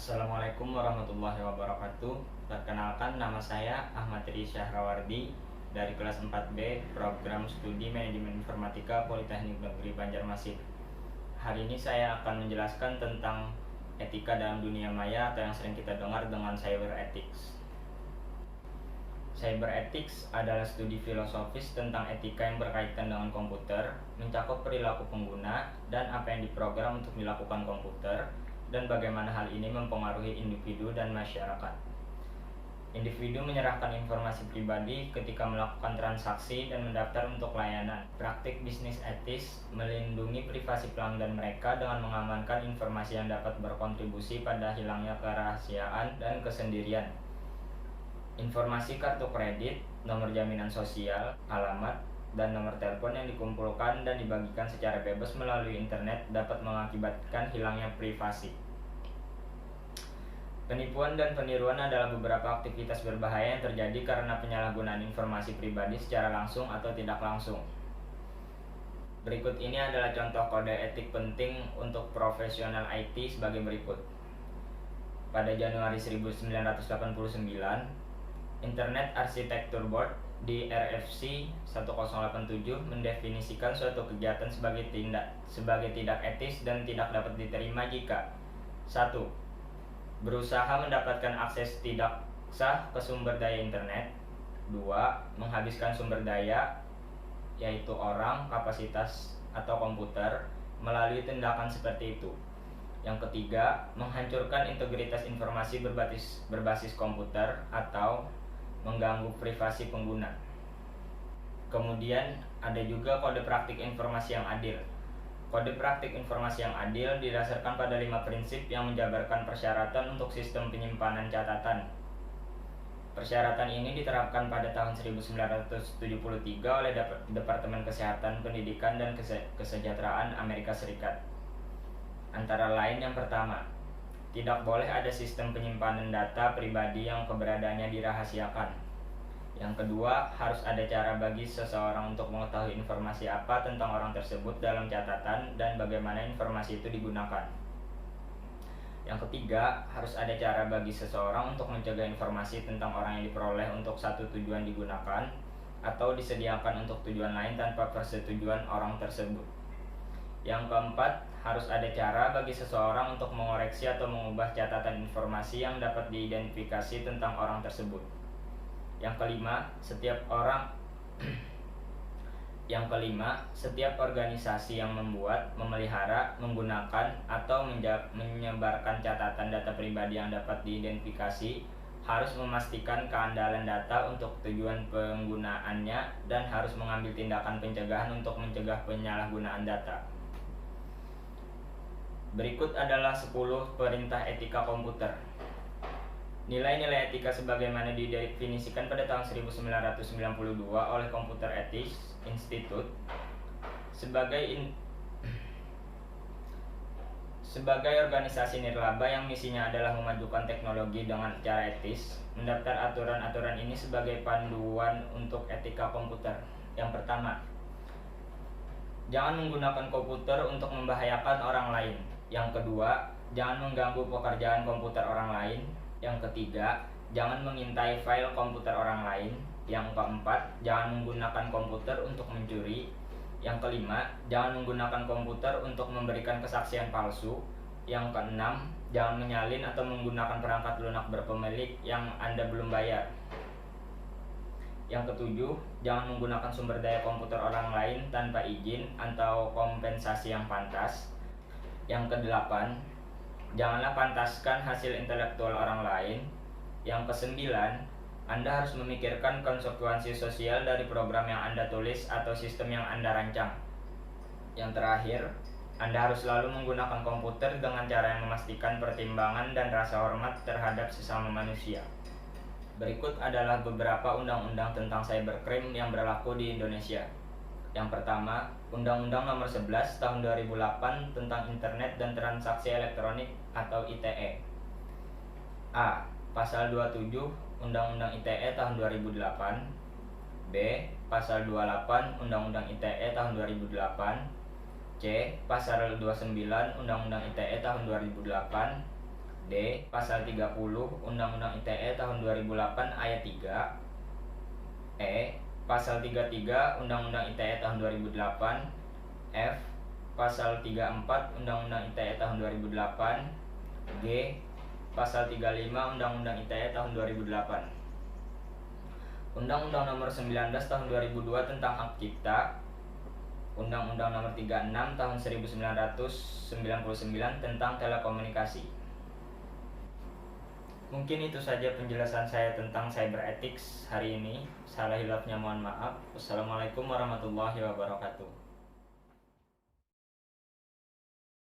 Assalamualaikum warahmatullahi wabarakatuh. Perkenalkan, nama saya Ahmad Tri Syahrawardi dari kelas 4B Program Studi Manajemen Informatika Politeknik Negeri Banjarmasin. Hari ini saya akan menjelaskan tentang etika dalam dunia maya atau yang sering kita dengar dengan cyber ethics. Cyber ethics adalah studi filosofis tentang etika yang berkaitan dengan komputer, mencakup perilaku pengguna dan apa yang diprogram untuk dilakukan komputer, dan bagaimana hal ini mempengaruhi individu dan masyarakat. Individu menyerahkan informasi pribadi ketika melakukan transaksi dan mendaftar untuk layanan. Praktik bisnis etis melindungi privasi pelanggan mereka dengan mengamankan informasi yang dapat berkontribusi pada hilangnya kerahasiaan dan kesendirian. Informasi kartu kredit, nomor jaminan sosial, alamat, dan nomor telepon yang dikumpulkan dan dibagikan secara bebas melalui internet dapat mengakibatkan hilangnya privasi. Penipuan dan peniruan adalah beberapa aktivitas berbahaya yang terjadi karena penyalahgunaan informasi pribadi secara langsung atau tidak langsung. Berikut ini adalah contoh kode etik penting untuk profesional IT sebagai berikut. Pada Januari 1989, Internet Architecture Board di RFC 1087 mendefinisikan suatu kegiatan sebagai tidak etis dan tidak dapat diterima jika 1. Berusaha mendapatkan akses tidak sah ke sumber daya internet. 2. Menghabiskan sumber daya, yaitu orang, kapasitas, atau komputer, melalui tindakan seperti itu. Yang ketiga, menghancurkan integritas informasi berbasis komputer atau mengganggu privasi pengguna. Kemudian ada juga kode praktik informasi yang adil. Kode praktik informasi yang adil didasarkan pada 5 prinsip yang menjabarkan persyaratan untuk sistem penyimpanan catatan. Persyaratan ini diterapkan pada tahun 1973 oleh Departemen Kesehatan, Pendidikan, dan Kesejahteraan Amerika Serikat. Antara lain yang pertama, tidak boleh ada sistem penyimpanan data pribadi yang keberadaannya dirahasiakan. Yang kedua, harus ada cara bagi seseorang untuk mengetahui informasi apa tentang orang tersebut dalam catatan dan bagaimana informasi itu digunakan. Yang ketiga, harus ada cara bagi seseorang untuk mencegah informasi tentang orang yang diperoleh untuk satu tujuan digunakan atau disediakan untuk tujuan lain tanpa persetujuan orang tersebut. Yang keempat, harus ada cara bagi seseorang untuk mengoreksi atau mengubah catatan informasi yang dapat diidentifikasi tentang orang tersebut. Yang kelima, setiap organisasi yang membuat, memelihara, menggunakan, atau menyebarkan catatan data pribadi yang dapat diidentifikasi harus memastikan keandalan data untuk tujuan penggunaannya dan harus mengambil tindakan pencegahan untuk mencegah penyalahgunaan data. Berikut adalah 10 perintah etika komputer. Nilai-nilai etika sebagaimana didefinisikan pada tahun 1992 oleh Computer Ethics Institute sebagai organisasi nirlaba yang misinya adalah memajukan teknologi dengan cara etis. Mendaftar aturan-aturan ini sebagai panduan untuk etika komputer. Yang pertama, jangan menggunakan komputer untuk membahayakan orang lain. Yang kedua, jangan mengganggu pekerjaan komputer orang lain. Yang ketiga, jangan mengintai file komputer orang lain. Yang keempat, jangan menggunakan komputer untuk mencuri. Yang kelima, jangan menggunakan komputer untuk memberikan kesaksian palsu. Yang keenam, jangan menyalin atau menggunakan perangkat lunak berpemilik yang Anda belum bayar. Yang ketujuh, jangan menggunakan sumber daya komputer orang lain tanpa izin atau kompensasi yang pantas. Yang kedelapan, janganlah pantaskan hasil intelektual orang lain. Yang kesembilan, Anda harus memikirkan konsekuensi sosial dari program yang Anda tulis atau sistem yang Anda rancang. Yang terakhir, Anda harus selalu menggunakan komputer dengan cara yang memastikan pertimbangan dan rasa hormat terhadap sesama manusia. Berikut adalah beberapa undang-undang tentang cybercrime yang berlaku di Indonesia. Yang pertama, Undang-Undang Nomor 11 Tahun 2008 tentang Internet dan Transaksi Elektronik atau ITE. A. Pasal 27 Undang-Undang ITE tahun 2008. B. Pasal 28 Undang-Undang ITE tahun 2008. C. Pasal 29 Undang-Undang ITE tahun 2008. D. Pasal 30 Undang-Undang ITE tahun 2008 ayat 3. E. Pasal 33 Undang-Undang ITE tahun 2008. F. Pasal 34 Undang-Undang ITE tahun 2008. G. Pasal 35 Undang-Undang ITE tahun 2008. Undang-Undang Nomor 19 Tahun 2002 tentang Hak Cipta. Undang-Undang Nomor 36 Tahun 1999 tentang Telekomunikasi. Mungkin itu saja penjelasan saya tentang cyber ethics hari ini. Salah hilafnya mohon maaf. Wassalamualaikum warahmatullahi wabarakatuh.